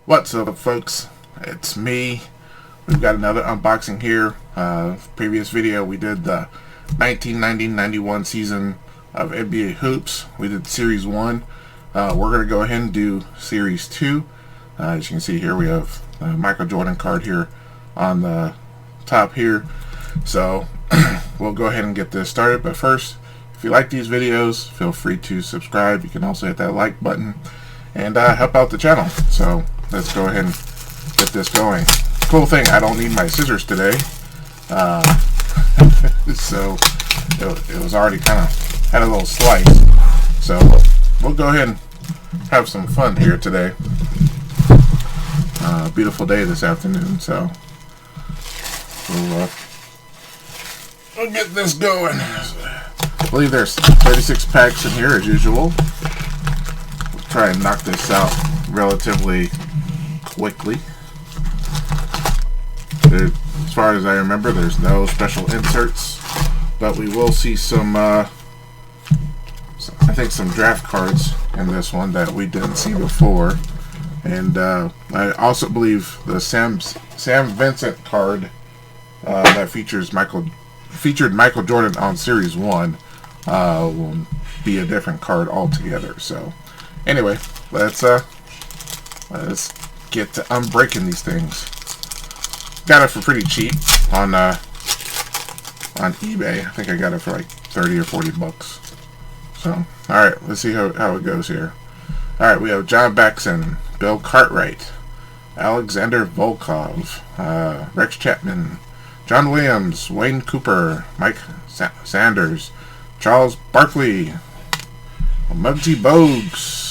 What's up, folks? It's me. We've got another unboxing here. Previous video we did the 1990-91 season of NBA Hoops. We did Series 1. We're going to go ahead and do Series 2. As you can see here, we have the Michael Jordan card here on the top here. So we'll go ahead and get this started. But first, if you like these videos, feel free to subscribe. You can also hit that like button and help out the channel. So let's go ahead and get this going. Cool thing, I don't need my scissors today. So it was already kind of had a little slice. So we'll go ahead and have some fun here today. Beautiful day this afternoon, so we'll get this going. I believe there's 36 packs in here as usual. We'll try and knock this out relatively quickly. As far as I remember, there's no special inserts, but we will see some, I think some draft cards in this one that we didn't see before. And I also believe the Sam Vincent card that featured Michael Jordan on Series 1 will be a different card altogether. So anyway, let's get to unbreaking these things. Got it for pretty cheap on eBay. I think I got it for like 30 or 40 bucks. So, alright, let's see how it goes here. Alright, we have John Baxson, Bill Cartwright, Alexander Volkov, Rex Chapman, John Williams, Wayne Cooper, Mike Sanders, Charles Barkley, Muggsy Bogues,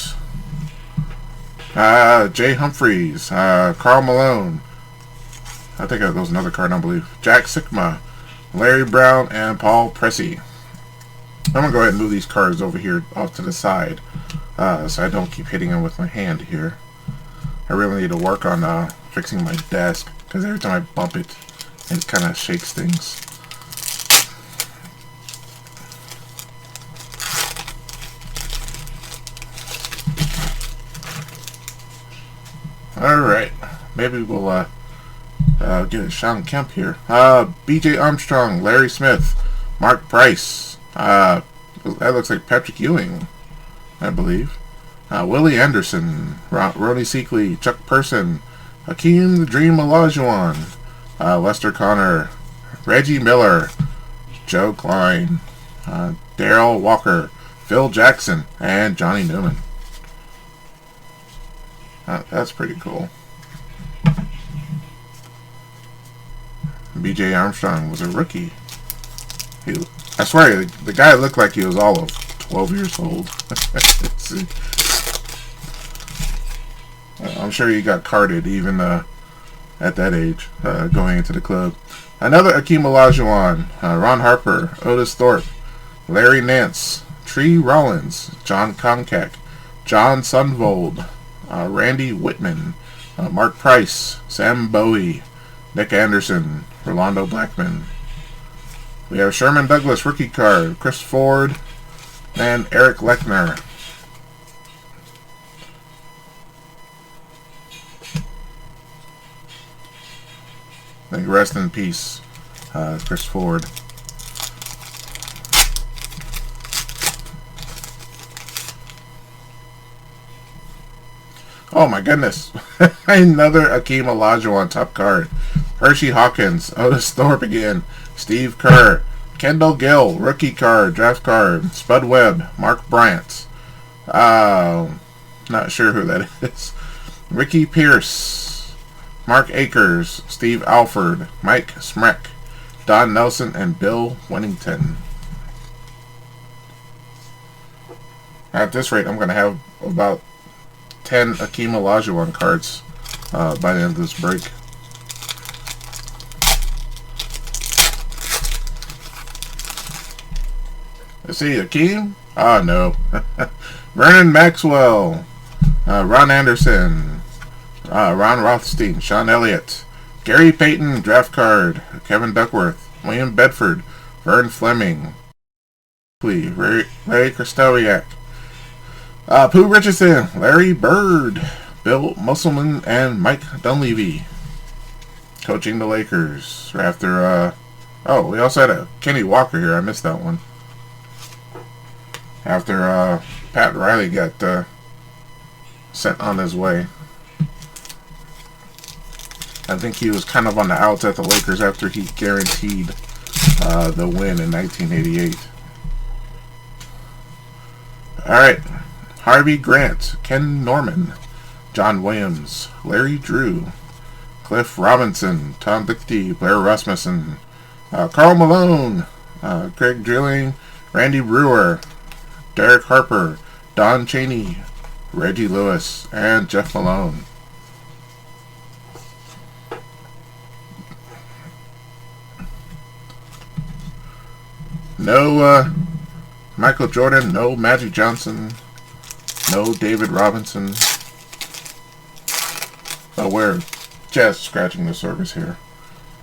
Jay Humphries, Karl Malone, I think that was another card, I believe, Jack Sikma, Larry Brown, and Paul Pressey. I'm going to go ahead and move these cards over here off to the side so I don't keep hitting them with my hand here. I really need to work on fixing my desk because every time I bump it, it kind of shakes things. Alright, maybe we'll get a Sean Kemp here. B.J. Armstrong, Larry Smith, Mark Price. That looks like Patrick Ewing, I believe. Willie Anderson, Ronnie Seekley, Chuck Person, Hakeem the Dream Olajuwon, Lester Connor, Reggie Miller, Joe Klein, Darrell Walker, Phil Jackson, and Johnny Newman. That's pretty cool. B.J. Armstrong was a rookie. I swear, the guy looked like he was all of 12 years old. I'm sure he got carded even at that age, going into the club. Another Hakeem Olajuwon, Ron Harper, Otis Thorpe, Larry Nance, Tree Rollins, John Koncak, John Sunvold, Randy Whitman, Mark Price, Sam Bowie, Nick Anderson, Rolando Blackman. We have Sherman Douglas rookie card, Chris Ford, and Eric Lechner. May rest in peace, Chris Ford. Oh my goodness. Another Hakeem Olajuwon top card. Hershey Hawkins, Otis Thorpe again, Steve Kerr, Kendall Gill, rookie card, draft card, Spud Webb, Mark Bryant. Not sure who that is. Ricky Pierce, Mark Akers, Steve Alford, Mike Smrek, Don Nelson, and Bill Winnington. At this rate, I'm going to have about 10 Hakeem Olajuwon cards by the end of this break. Let's see, Hakeem? Ah, no. Vernon Maxwell, Ron Anderson, Ron Rothstein, Sean Elliott, Gary Payton, draft card, Kevin Duckworth, William Bedford, Vern Fleming, Larry Krystkowiak, Pooh Richardson, Larry Bird, Bill Musselman and Mike Dunleavy coaching the Lakers after. Oh, we also had a Kenny Walker here. I missed that one. After Pat Riley got sent on his way. I think he was kind of on the outs at the Lakers after he guaranteed the win in 1988. Alright. Harvey Grant, Ken Norman, John Williams, Larry Drew, Cliff Robinson, Tom Dickey, Blair Rasmussen, Karl Malone, Craig Drilling, Randy Brewer, Derek Harper, Don Chaney, Reggie Lewis, and Jeff Malone. No Michael Jordan, no Magic Johnson, no David Robinson. Oh, we're just scratching the surface here.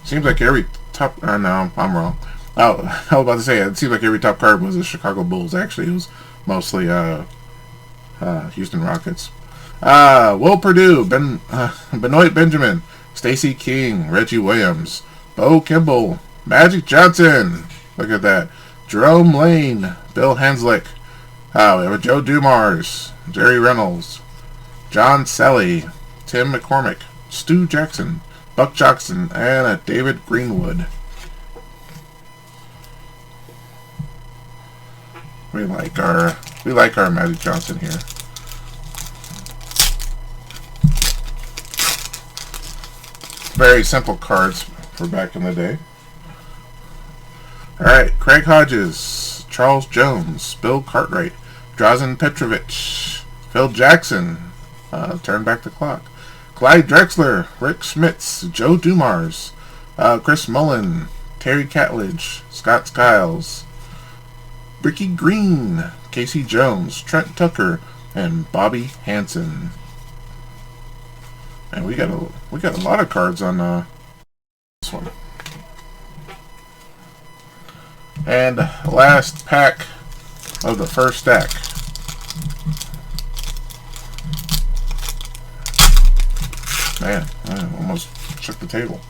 Seems like every top... no, I'm wrong. Oh, I was about to say, it seems like every top card was the Chicago Bulls. Actually, it was mostly Houston Rockets. Will Perdue, Benoit Benjamin, Stacey King, Reggie Williams, Bo Kimball, Magic Johnson. Look at that. Jerome Lane, Bill Hanslick. We have a Joe Dumars, Jerry Reynolds, John Selly, Tim McCormick, Stu Jackson, Buck Jackson, and a David Greenwood. We like our Magic Johnson here. Very simple cards for back in the day. Alright, Craig Hodges, Charles Jones, Bill Cartwright, Drazen Petrovic, Phil Jackson, turn back the clock, Clyde Drexler, Rick Schmitz, Joe Dumars, Chris Mullen, Terry Catledge, Scott Skiles, Ricky Green, Casey Jones, Trent Tucker, and Bobby Hansen. And we got a lot of cards on this one. And last pack of the first stack. Man, I almost shook the table.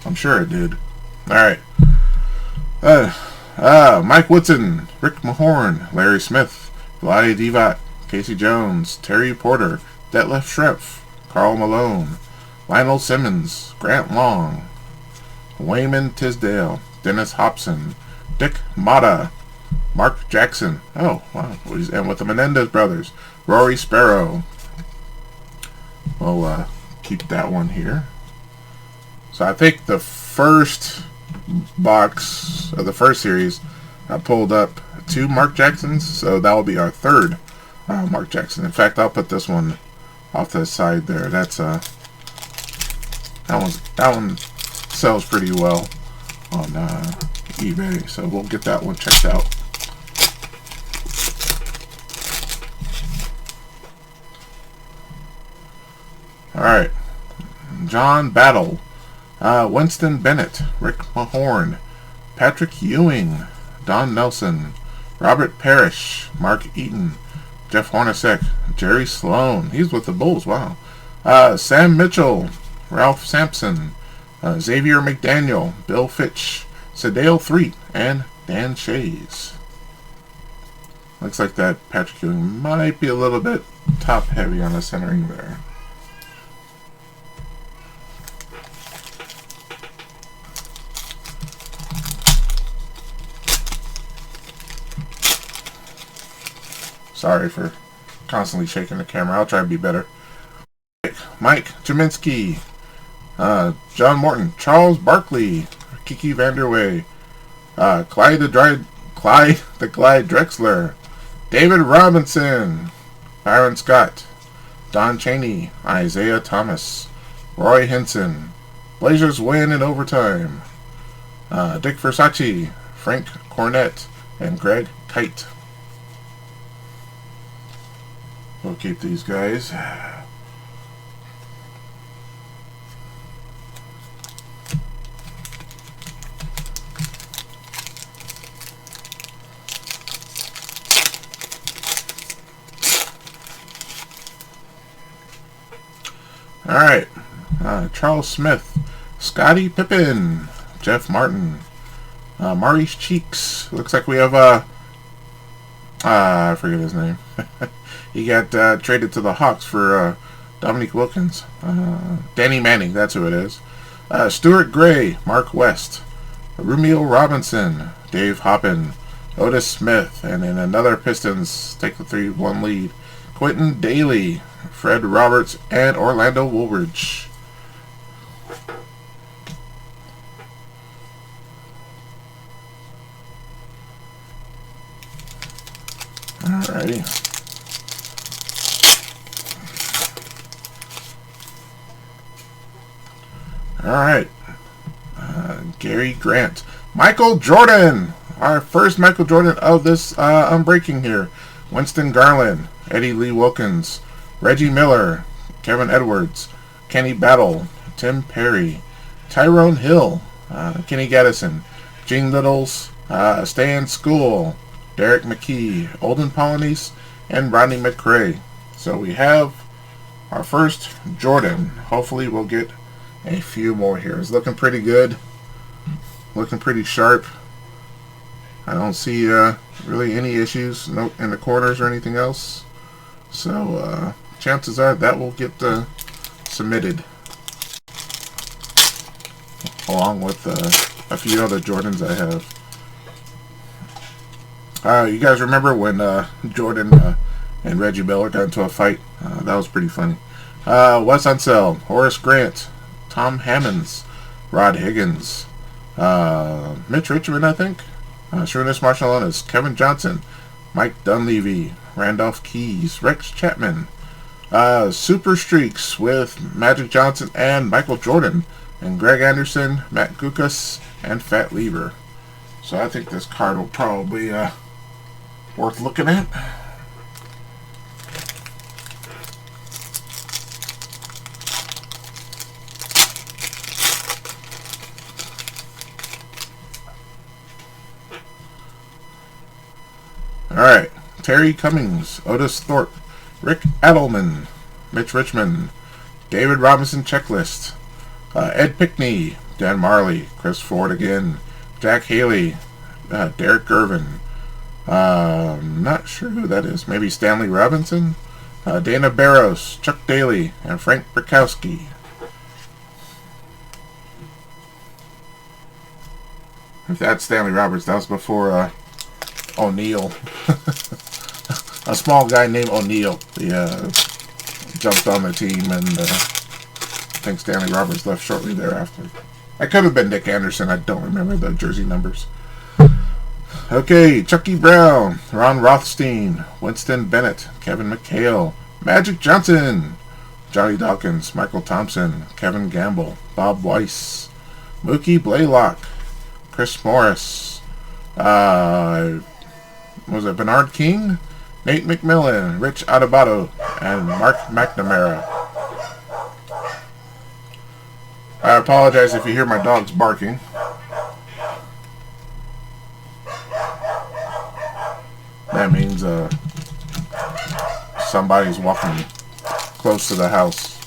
I'm sure it did. Alright. Mike Woodson, Rick Mahorn, Larry Smith, Vlade Divac, Casey Jones, Terry Porter, Detlef Schrempf, Karl Malone, Lionel Simmons, Grant Long, Wayman Tisdale, Dennis Hobson, Dick Motta, Mark Jackson. Oh, wow. And with the Menendez brothers, Rory Sparrow. We'll keep that one here. So I think the first box of the first series, I pulled up 2 Mark Jacksons, so that will be our third Mark Jackson. In fact, I'll put this one off to the side there. That's that one sells pretty well on eBay, so we'll get that one checked out. Alright, John Battle, Winston Bennett, Rick Mahorn, Patrick Ewing, Don Nelson, Robert Parrish, Mark Eaton, Jeff Hornacek, Jerry Sloan, he's with the Bulls, wow, Sam Mitchell, Ralph Sampson, Xavier McDaniel, Bill Fitch, Sedale Threet, and Dan Shays. Looks like that Patrick Ewing might be a little bit top heavy on the centering there. Sorry for constantly shaking the camera. I'll try to be better. Mike Jaminski, John Morton, Charles Barkley, Kiki Vanderway, Clyde the Clyde Drexler, David Robinson, Byron Scott, Don Chaney, Isaiah Thomas, Roy Henson, Blazers win in overtime, Dick Versace, Frank Cornett, and Greg Kite. We'll keep these guys. Alright. Charles Smith. Scottie Pippen. Jeff Martin. Maurice Cheeks. Looks like we have, I forget his name. He got traded to the Hawks for Dominique Wilkins. Danny Manning, that's who it is. Stuart Gray. Mark West. Rumeal Robinson. Dave Hoppin. Otis Smith. And then another Pistons take the 3-1 lead. Quentin Daly. Fred Roberts. And Orlando Woolridge. Alrighty. Alright. Gary Grant. Michael Jordan. Our first Michael Jordan of this unbreaking here. Winston Garland. Eddie Lee Wilkins. Reggie Miller. Kevin Edwards. Kenny Battle. Tim Perry. Tyrone Hill. Kenny Gaddison. Gene Littles. Stan School. Derek McKee, Olden Polynice, and Rodney McRae. So we have our first Jordan. Hopefully we'll get a few more here. It's looking pretty good. Looking pretty sharp. I don't see really any issues in the corners or anything else. So chances are that will get submitted. Along with a few other Jordans I have. You guys remember when Jordan and Reggie Miller got into a fight? That was pretty funny. Wes Unseld, Horace Grant, Tom Hammonds, Rod Higgins, Mitch Richmond, I think, Shrewdness Marshallonis, Kevin Johnson, Mike Dunleavy, Randolph Keys, Rex Chapman, Super Streaks with Magic Johnson and Michael Jordan, and Greg Anderson, Matt Gukas, and Fat Lever. So I think this card will probably worth looking at. Alright. Terry Cummings, Otis Thorpe, Rick Adelman, Mitch Richmond, David Robinson Checklist, Ed Pickney, Dan Marley, Chris Ford again, Jack Haley, Derek Gervin, not sure who that is. Maybe Stanley Robinson? Dana Barros, Chuck Daly, and Frank Brakowski. If that's Stanley Roberts, that was before O'Neal. A small guy named O'Neal. He jumped on the team, and I think Stanley Roberts left shortly thereafter. I could have been Nick Anderson. I don't remember the jersey numbers. Okay, Chucky Brown, Ron Rothstein, Winston Bennett, Kevin McHale, Magic Johnson, Johnny Dawkins, Michael Thompson, Kevin Gamble, Bob Weiss, Mookie Blaylock, Chris Morris, was it Bernard King, Nate McMillan, Rich Adubato, and Mark McNamara. I apologize if you hear my dogs barking. That means somebody's walking close to the house.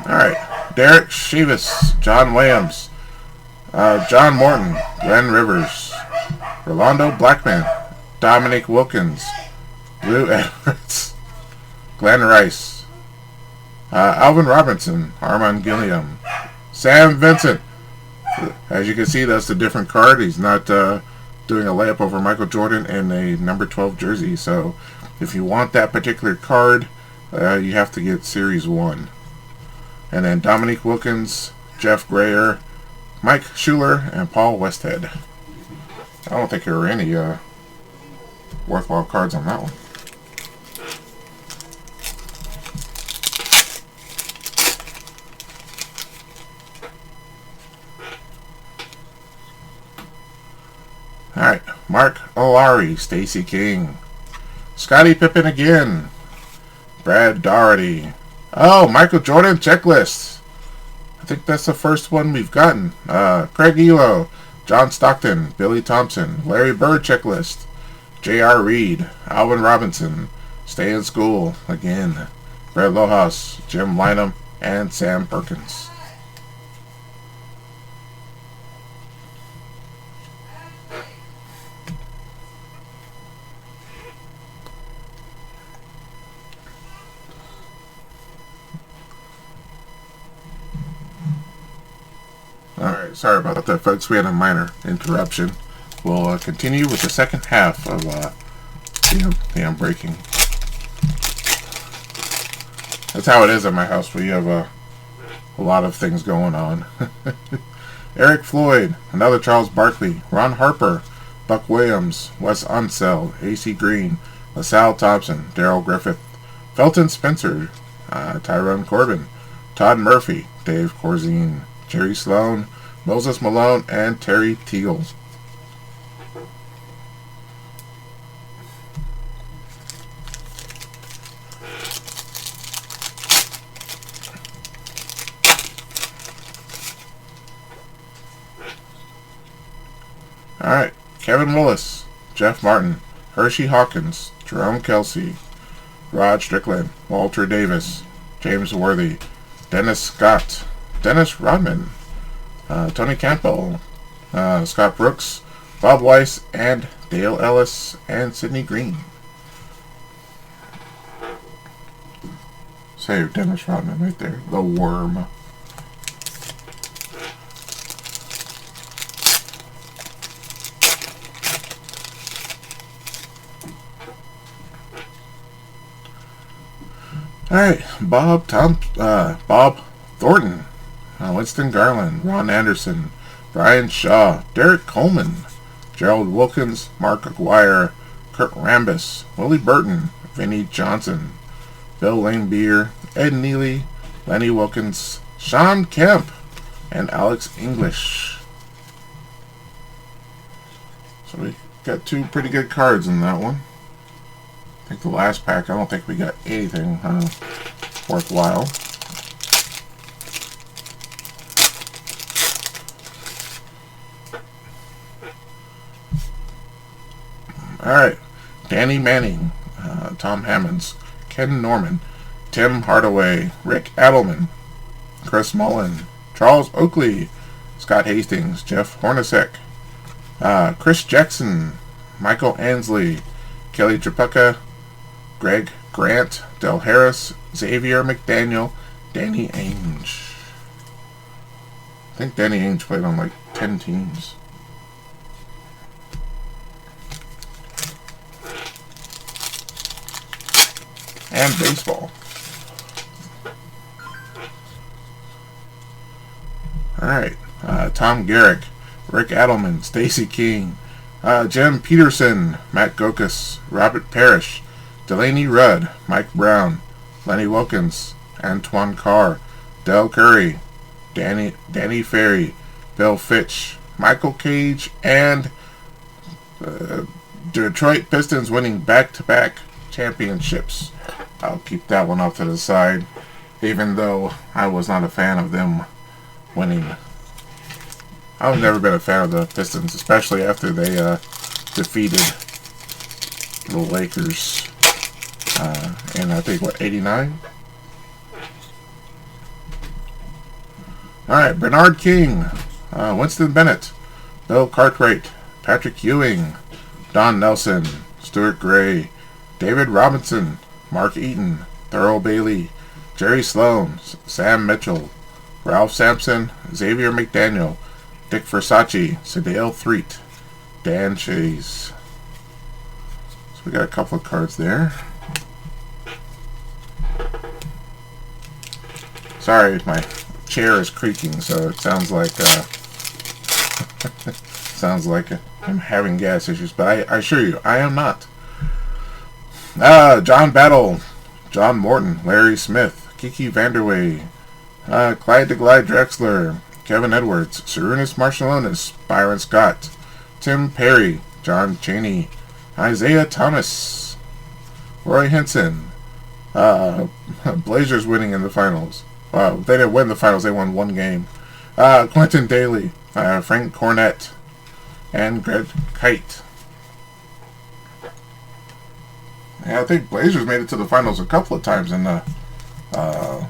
Alright. Derek Chivas, John Williams, John Morton, Glenn Rivers, Rolando Blackman, Dominique Wilkins, Lou Edwards, Glenn Rice, Alvin Robinson, Armand Gilliam, Sam Vincent. As you can see, that's a different card. He's not doing a layup over Michael Jordan in a number 12 jersey. So if you want that particular card, you have to get Series 1. And then Dominique Wilkins, Jeff Grayer, Mike Schuler, and Paul Westhead. I don't think there were any worthwhile cards on that one. Alright, Mark Olari, Stacey King, Scottie Pippen again, Brad Daugherty. Oh, Michael Jordan checklist. I think that's the first one we've gotten. Craig Elo, John Stockton, Billy Thompson, Larry Bird checklist, J.R. Reed, Alvin Robinson, Stay in School, again, Brett Lohaus, Jim Lynam, and Sam Perkins. Alright, sorry about that, folks. We had a minor interruption. We'll continue with the second half of the unbreaking. That's how it is at my house. We have a lot of things going on. Eric Floyd, another Charles Barkley, Ron Harper, Buck Williams, Wes Unseld, A.C. Green, LaSalle Thompson, Darrell Griffith, Felton Spencer, Tyrone Corbin, Todd Murphy, Dave Corzine, Jerry Sloan, Moses Malone, and Terry Teagle. Alright, Kevin Willis, Jeff Martin, Hershey Hawkins, Jerome Kelsey, Rod Strickland, Walter Davis, James Worthy, Dennis Scott, Dennis Rodman, Tony Campbell, Scott Brooks, Bob Weiss, and Dale Ellis, and Sidney Green. Save Dennis Rodman right there, the worm. Alright, Bob Thornton, Winston Garland, Ron Anderson, Brian Shaw, Derek Coleman, Gerald Wilkins, Mark Aguirre, Kurt Rambis, Willie Burton, Vinnie Johnson, Bill Lanebeer, Ed Neely, Lenny Wilkins, Sean Kemp, and Alex English. So we got two pretty good cards in that one. I think the last pack, I don't think we got anything worthwhile. Alright, Danny Manning, Tom Hammonds, Ken Norman, Tim Hardaway, Rick Adelman, Chris Mullen, Charles Oakley, Scott Hastings, Jeff Hornacek, Chris Jackson, Michael Ansley, Kelly Tripucka, Greg Grant, Del Harris, Xavier McDaniel, Danny Ainge. I think Danny Ainge played on like 10 teams. And baseball. Alright, Tom Garrick, Rick Adelman, Stacy King, Jim Peterson, Matt Gokas, Robert Parrish, Delaney Rudd, Mike Brown, Lenny Wilkins, Antoine Carr, Del Curry, Danny Ferry, Bill Fitch, Michael Cage, and Detroit Pistons winning back-to-back championships. I'll keep that one off to the side, even though I was not a fan of them winning. I've never been a fan of the Pistons, especially after they defeated the Lakers in, I think, what, 89? Alright, Bernard King, Winston Bennett, Bill Cartwright, Patrick Ewing, Don Nelson, Stuart Gray, David Robinson, Mark Eaton, Thurl Bailey, Jerry Sloan, Sam Mitchell, Ralph Sampson, Xavier McDaniel, Dick Versace, Sedale Threet, Dan Chase. So we got a couple of cards there. Sorry, my chair is creaking, so it sounds like I'm having gas issues, but I assure you, I am not. John Battle, John Morton, Larry Smith, Kiki Vanderway, Clyde DeGlide Drexler, Kevin Edwards, Sarunas Marshalonis, Byron Scott, Tim Perry, John Chaney, Isaiah Thomas, Roy Henson, Blazers winning in the finals. They didn't win the finals, they won one game. Quentin Daly, Frank Cornett, and Greg Kite. Yeah, I think Blazers made it to the finals a couple of times in the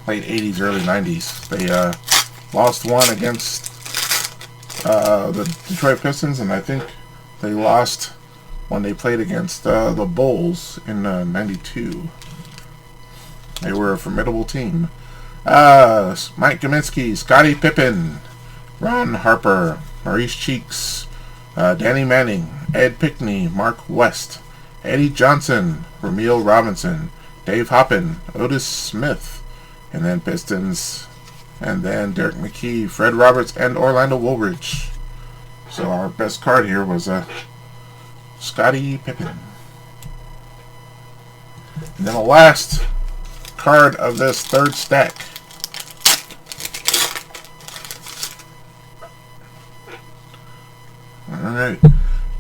late 80s, early 90s. They lost one against the Detroit Pistons, and I think they lost when they played against the Bulls in 92. They were a formidable team. Mike Kaminsky, Scottie Pippen, Ron Harper, Maurice Cheeks, Danny Manning, Ed Pinckney, Mark West, Eddie Johnson, Ramil Robinson, Dave Hoppin, Otis Smith, and then Pistons, and then Derek McKee, Fred Roberts, and Orlando Woolridge. So our best card here was Scottie Pippen. And then the last card of this third stack. Alright.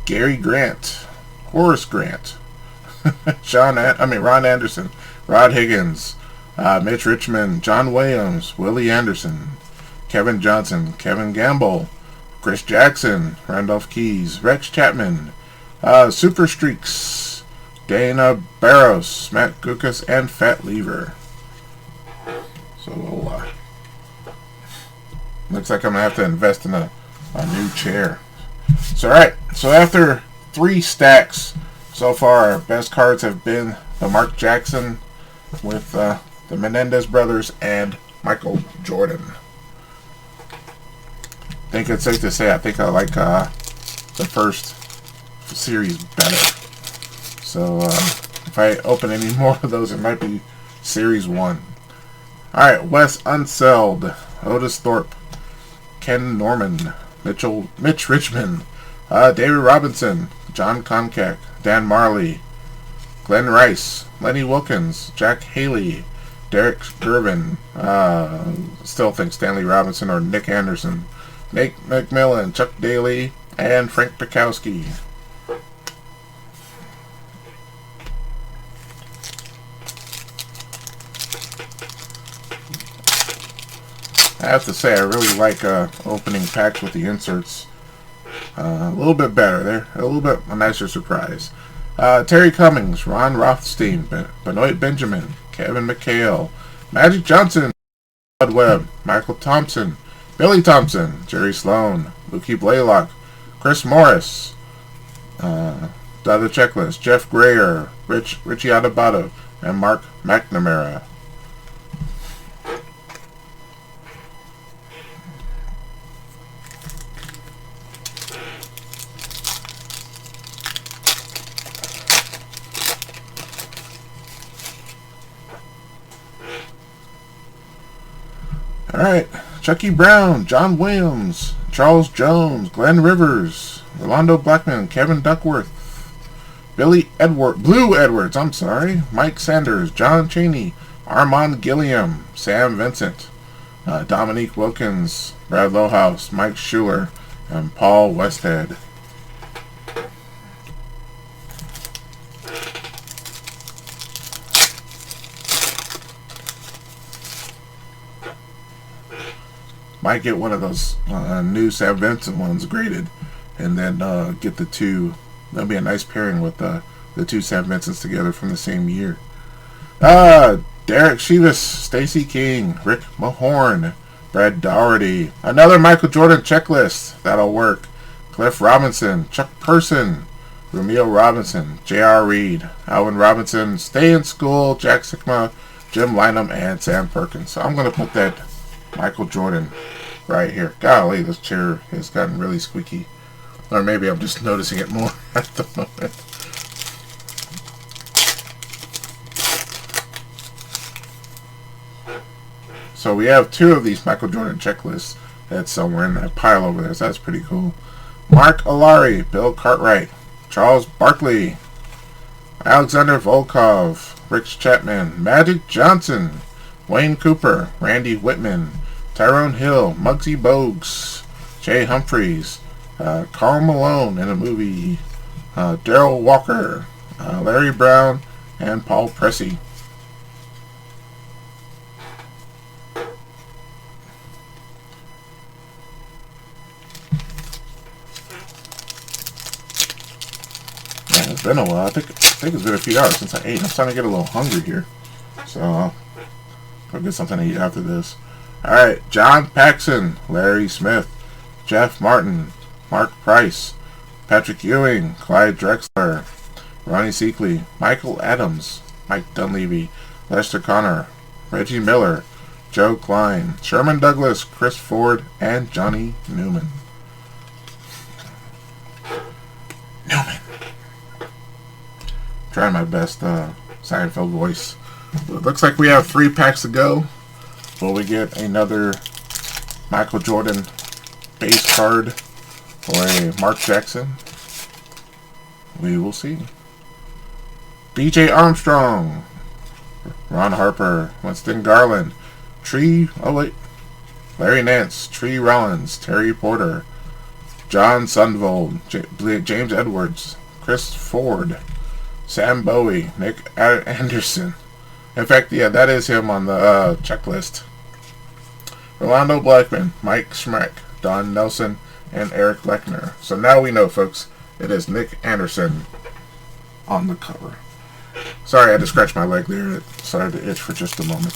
Gary Grant, Horace Grant, Ron Anderson, Rod Higgins, Mitch Richmond, John Williams, Willie Anderson, Kevin Johnson, Kevin Gamble, Chris Jackson, Randolph Keys, Rex Chapman, Super Streaks, Dana Barros, Matt Gukas, and Fat Lever. So looks like I'm gonna have to invest in a new chair. So alright, so after 3 stacks so far, our best cards have been the Mark Jackson with the Menendez brothers and Michael Jordan. I think it's safe to say I think I like the first series better. So if I open any more of those, it might be series 1. Alright, Wes Unseld, Otis Thorpe, Ken Norman, Mitch Richmond, David Robinson, John Koncak, Dan Marley, Glenn Rice, Lenny Wilkins, Jack Haley, Derek Gervin, still think Stanley Robinson or Nick Anderson, Nate McMillan, Chuck Daly, and Frank Pikowski. I have to say, I really like opening packs with the inserts. A little bit better. They're a little bit a nicer surprise. Terry Cummings, Ron Rothstein, Benoit Benjamin, Kevin McHale, Magic Johnson, Bud Webb, Michael Thompson, Billy Thompson, Jerry Sloan, Lukey Blaylock, Chris Morris, the other checklist, Jeff Grayer, Richie Adebayo, and Mark McNamara. Alright, Chucky Brown, John Williams, Charles Jones, Glenn Rivers, Rolando Blackman, Kevin Duckworth, Blue Edwards, Mike Sanders, John Chaney, Armand Gilliam, Sam Vincent, Dominique Wilkins, Brad Lohaus, Mike Schuler, and Paul Westhead. Might get one of those new Sam Vincent ones graded, and then get the two. That'll be a nice pairing with the two Sam Vincents together from the same year. Derek Chivas, Stacey King, Rick Mahorn, Brad Daugherty. Another Michael Jordan checklist. That'll work. Cliff Robinson, Chuck Person, Ramil Robinson, J.R. Reed, Alvin Robinson, Stay in School, Jack Sikma, Jim Lynam, and Sam Perkins. So I'm going to put that Michael Jordan right here. Golly, this chair has gotten really squeaky. Or maybe I'm just noticing it more at the moment. So we have 2 of these Michael Jordan checklists that's somewhere in that pile over there. So that's pretty cool. Mark Alari, Bill Cartwright, Charles Barkley, Alexander Volkov, Rich Chapman, Magic Johnson, Wayne Cooper, Randy Whitman, Tyrone Hill, Muggsy Bogues, Jay Humphreys, Karl Malone in a movie, Darrell Walker, Larry Brown, and Paul Pressey. been a while. I think it's been a few hours since I ate. I'm starting to get a little hungry here. So I'll get something to eat after this. Alright, John Paxson, Larry Smith, Jeff Martin, Mark Price, Patrick Ewing, Clyde Drexler, Ronnie Seekley, Michael Adams, Mike Dunleavy, Lester Connor, Reggie Miller, Joe Klein, Sherman Douglas, Chris Ford, and Johnny Newman. Trying my best Seinfeld voice. It looks like we have 3 packs to go. Will we get another Michael Jordan base card or a Mark Jackson? We will see. B.J. Armstrong, Ron Harper, Winston Garland, Larry Nance, Tree Rollins, Terry Porter, John Sundvold, James Edwards, Chris Ford, Sam Bowie, Nick Anderson. In fact, yeah, that is him on the checklist. Rolando Blackman, Mike Schmack, Don Nelson, and Eric Lechner. So now we know, folks, it is Nick Anderson on the cover. Sorry, I had to scratch my leg there. It started to itch for just a moment.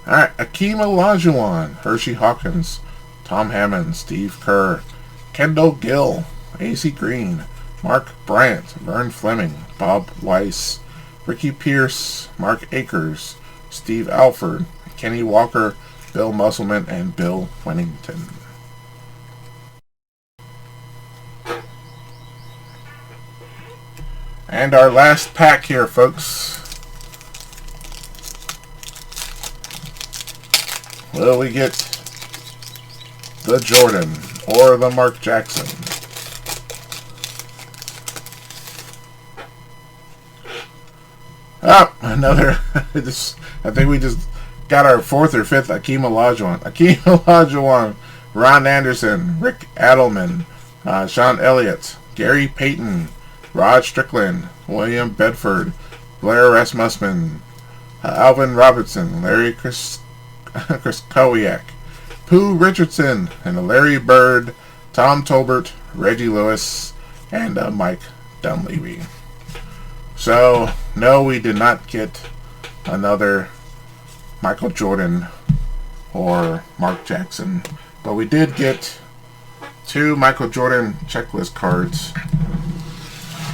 Alright, Akeem Olajuwon, Hershey Hawkins, Tom Hammond, Steve Kerr, Kendall Gill, AC Green, Mark Bryant, Vern Fleming, Bob Weiss, Ricky Pierce, Mark Akers, Steve Alford, Kenny Walker, Bill Musselman, and Bill Wennington. And our last pack here, folks. Will we get the Jordan or the Mark Jackson? Oh, another. I think we just got our 4th or 5th Akeem Olajuwon. Akeem Olajuwon, Ron Anderson, Rick Adelman, Sean Elliott, Gary Payton, Rod Strickland, William Bedford, Blair Rasmussen, Alvin Robertson, Larry Kraskowiak, Pooh Richardson, and Larry Bird, Tom Tolbert, Reggie Lewis, and Mike Dunleavy. So, no, we did not get another Michael Jordan or Mark Jackson, but we did get 2 Michael Jordan checklist cards.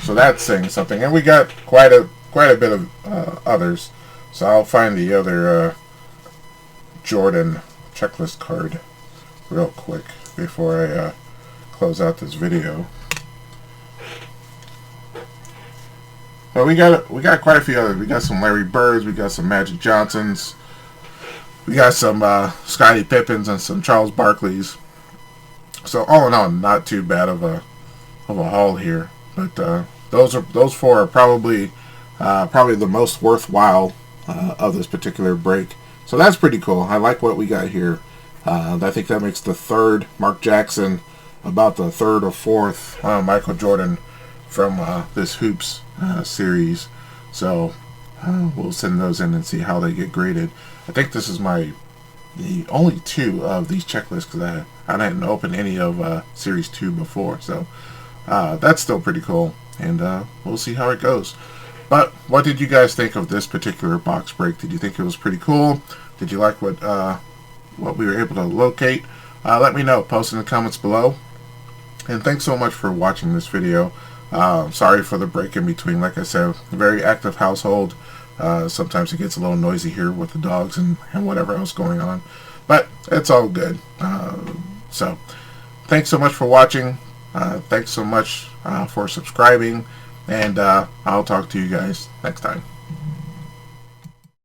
So that's saying something, and we got quite a bit of others. So I'll find the other Jordan checklist card real quick before I close out this video. But we got quite a few others. We got some Larry Birds, we got some Magic Johnsons, we got some Scottie Pippens and some Charles Barkleys. So all in all, not too bad of a haul here. But those 4 are probably the most worthwhile of this particular break. So that's pretty cool. I like what we got here. I think that makes the 3rd Mark Jackson about the 3rd or 4th Michael Jordan from this Hoops series. So we'll send those in and see how they get graded. I think this is the only 2 of these checklists because I didn't open any of Series 2 before. So that's still pretty cool, and we'll see how it goes. But what did you guys think of this particular box break? Did you think it was pretty cool? Did you like what we were able to locate? Let me know. Post in the comments below. And thanks so much for watching this video. Sorry for the break in between. Like I said, a very active household. Sometimes it gets a little noisy here with the dogs and whatever else going on. But it's all good. So thanks so much for watching. Thanks so much for subscribing. And I'll talk to you guys next time.